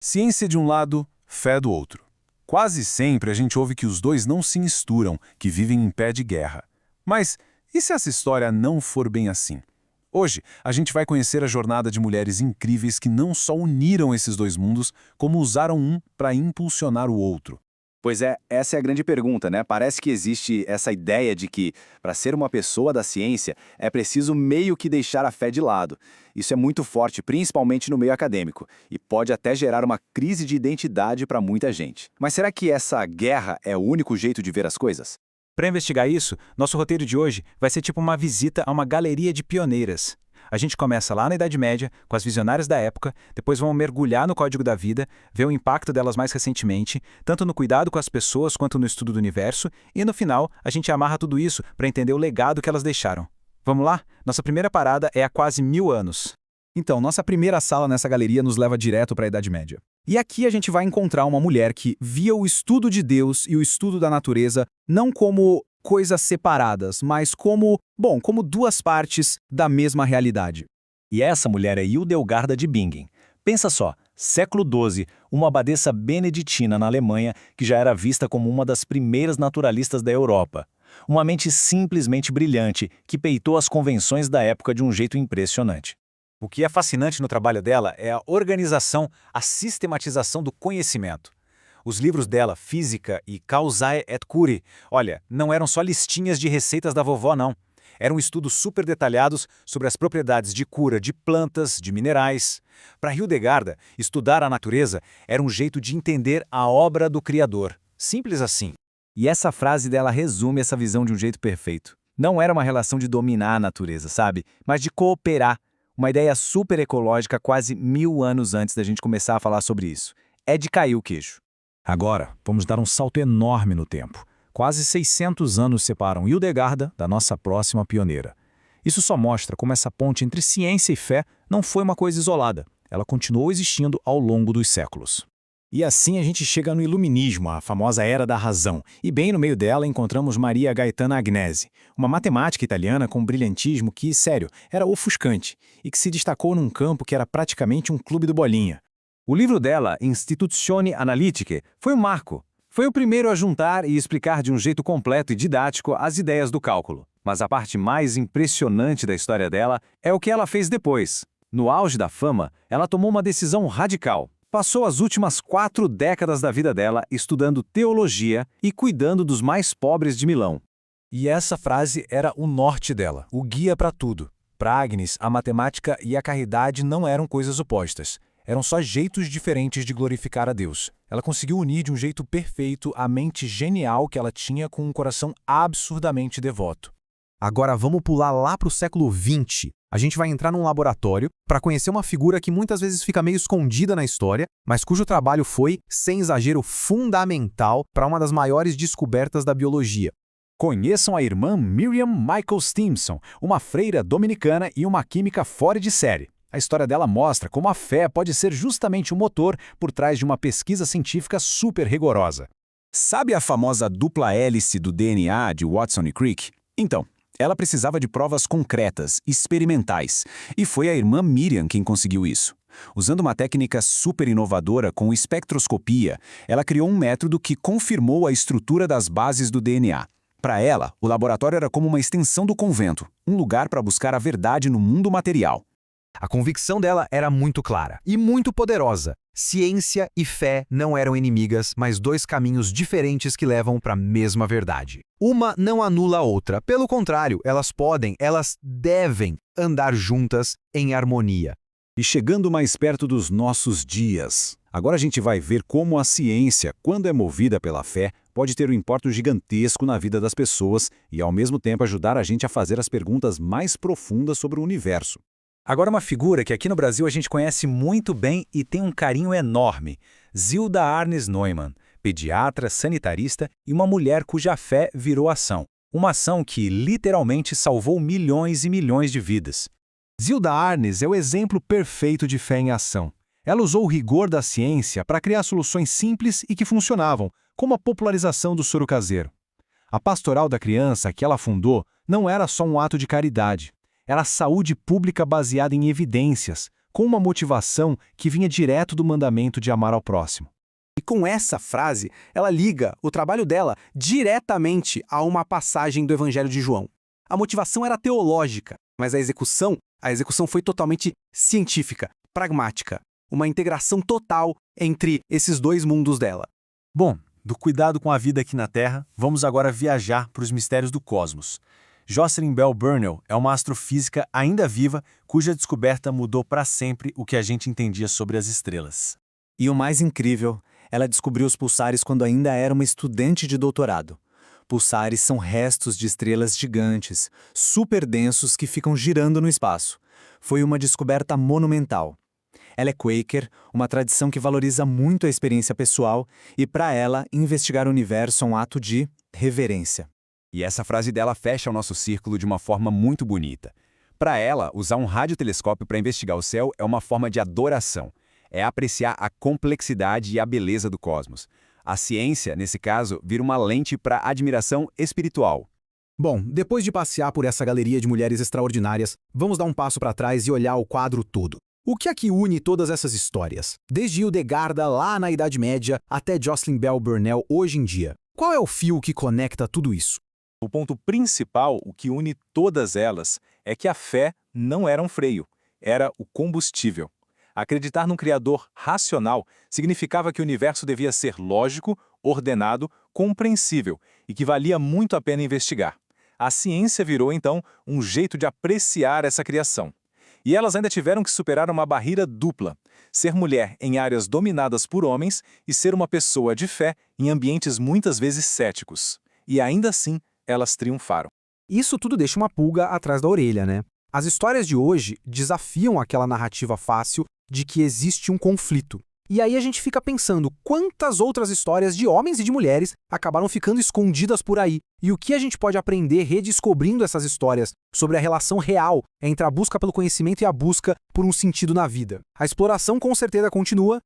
Ciência de um lado, fé do outro. Quase sempre a gente ouve que os dois não se misturam, que vivem em pé de guerra. Mas e se essa história não for bem assim? Hoje, a gente vai conhecer a jornada de mulheres incríveis que não só uniram esses dois mundos, como usaram um para impulsionar o outro. Pois é, essa é a grande pergunta, né? Parece que existe essa ideia de que, para ser uma pessoa da ciência, é preciso meio que deixar a fé de lado. Isso é muito forte, principalmente no meio acadêmico, e pode até gerar uma crise de identidade para muita gente. Mas será que essa guerra é o único jeito de ver as coisas? Para investigar isso, nosso roteiro de hoje vai ser tipo uma visita a uma galeria de pioneiras. A gente começa lá na Idade Média, com as visionárias da época, depois vamos mergulhar no Código da Vida, ver o impacto delas mais recentemente, tanto no cuidado com as pessoas quanto no estudo do universo, e no final a gente amarra tudo isso para entender o legado que elas deixaram. Vamos lá? Nossa primeira parada é há quase 1000 anos. Então, nossa primeira sala nessa galeria nos leva direto para a Idade Média. E aqui a gente vai encontrar uma mulher que via o estudo de Deus e o estudo da natureza não como coisas separadas, mas como duas partes da mesma realidade. E essa mulher é Hildegarda de Bingen. Pensa só, século XII, uma abadesa beneditina na Alemanha que já era vista como uma das primeiras naturalistas da Europa. Uma mente simplesmente brilhante que peitou as convenções da época de um jeito impressionante. O que é fascinante no trabalho dela é a organização, a sistematização do conhecimento. Os livros dela, Física e Causae et Curae, olha, não eram só listinhas de receitas da vovó, não. Eram estudos super detalhados sobre as propriedades de cura de plantas, de minerais. Para Hildegarda, estudar a natureza era um jeito de entender a obra do Criador. Simples assim. E essa frase dela resume essa visão de um jeito perfeito. Não era uma relação de dominar a natureza, sabe? Mas de cooperar. Uma ideia super ecológica quase 1000 anos antes da gente começar a falar sobre isso. É de cair o queixo. Agora, vamos dar um salto enorme no tempo. Quase 600 anos separam Hildegarda da nossa próxima pioneira. Isso só mostra como essa ponte entre ciência e fé não foi uma coisa isolada. Ela continuou existindo ao longo dos séculos. E assim a gente chega no Iluminismo, a famosa Era da Razão, e bem no meio dela encontramos Maria Gaetana Agnesi, uma matemática italiana com um brilhantismo que, sério, era ofuscante, e que se destacou num campo que era praticamente um clube do bolinha. O livro dela, Instituzioni Analitiche, foi um marco. Foi o primeiro a juntar e explicar de um jeito completo e didático as ideias do cálculo. Mas a parte mais impressionante da história dela é o que ela fez depois. No auge da fama, ela tomou uma decisão radical. Passou as últimas 4 décadas da vida dela estudando teologia e cuidando dos mais pobres de Milão. E essa frase era o norte dela, o guia para tudo. Para Agnes, a matemática e a caridade não eram coisas opostas. Eram só jeitos diferentes de glorificar a Deus. Ela conseguiu unir de um jeito perfeito a mente genial que ela tinha com um coração absurdamente devoto. Agora vamos pular lá para o século XX. A gente vai entrar num laboratório para conhecer uma figura que muitas vezes fica meio escondida na história, mas cujo trabalho foi, sem exagero, fundamental para uma das maiores descobertas da biologia. Conheçam a irmã Miriam Michael Stimson, uma freira dominicana e uma química fora de série. A história dela mostra como a fé pode ser justamente o motor por trás de uma pesquisa científica super rigorosa. Sabe a famosa dupla hélice do DNA de Watson e Crick? Então, ela precisava de provas concretas, experimentais, e foi a irmã Miriam quem conseguiu isso. Usando uma técnica super inovadora com espectroscopia, ela criou um método que confirmou a estrutura das bases do DNA. Para ela, o laboratório era como uma extensão do convento, um lugar para buscar a verdade no mundo material. A convicção dela era muito clara e muito poderosa. Ciência e fé não eram inimigas, mas dois caminhos diferentes que levam para a mesma verdade. Uma não anula a outra, pelo contrário, elas devem andar juntas em harmonia. E chegando mais perto dos nossos dias, agora a gente vai ver como a ciência, quando é movida pela fé, pode ter um impacto gigantesco na vida das pessoas e ao mesmo tempo ajudar a gente a fazer as perguntas mais profundas sobre o universo. Agora uma figura que aqui no Brasil a gente conhece muito bem e tem um carinho enorme. Zilda Arnes Neumann, pediatra, sanitarista e uma mulher cuja fé virou ação. Uma ação que literalmente salvou milhões e milhões de vidas. Zilda Arnes é o exemplo perfeito de fé em ação. Ela usou o rigor da ciência para criar soluções simples e que funcionavam, como a popularização do soro caseiro. A Pastoral da Criança que ela fundou não era só um ato de caridade. Era saúde pública baseada em evidências, com uma motivação que vinha direto do mandamento de amar ao próximo. E com essa frase, ela liga o trabalho dela diretamente a uma passagem do Evangelho de João. A motivação era teológica, mas a execução foi totalmente científica, pragmática. Uma integração total entre esses dois mundos dela. Bom, do cuidado com a vida aqui na Terra, vamos agora viajar para os mistérios do cosmos. Jocelyn Bell Burnell é uma astrofísica ainda viva, cuja descoberta mudou para sempre o que a gente entendia sobre as estrelas. E o mais incrível, ela descobriu os pulsares quando ainda era uma estudante de doutorado. Pulsares são restos de estrelas gigantes, super densos que ficam girando no espaço. Foi uma descoberta monumental. Ela é Quaker, uma tradição que valoriza muito a experiência pessoal, e para ela, investigar o universo é um ato de reverência. E essa frase dela fecha o nosso círculo de uma forma muito bonita. Para ela, usar um radiotelescópio para investigar o céu é uma forma de adoração. É apreciar a complexidade e a beleza do cosmos. A ciência, nesse caso, vira uma lente para admiração espiritual. Bom, depois de passear por essa galeria de mulheres extraordinárias, vamos dar um passo para trás e olhar o quadro todo. O que é que une todas essas histórias? Desde Hildegarda lá na Idade Média até Jocelyn Bell Burnell hoje em dia. Qual é o fio que conecta tudo isso? O ponto principal, o que une todas elas, é que a fé não era um freio, era o combustível. Acreditar num Criador racional significava que o universo devia ser lógico, ordenado, compreensível e que valia muito a pena investigar. A ciência virou, então, um jeito de apreciar essa criação. E elas ainda tiveram que superar uma barreira dupla: ser mulher em áreas dominadas por homens e ser uma pessoa de fé em ambientes muitas vezes céticos. E ainda assim, elas triunfaram. Isso tudo deixa uma pulga atrás da orelha, né? As histórias de hoje desafiam aquela narrativa fácil de que existe um conflito. E aí a gente fica pensando quantas outras histórias de homens e de mulheres acabaram ficando escondidas por aí, e o que a gente pode aprender redescobrindo essas histórias sobre a relação real entre a busca pelo conhecimento e a busca por um sentido na vida. A exploração com certeza continua,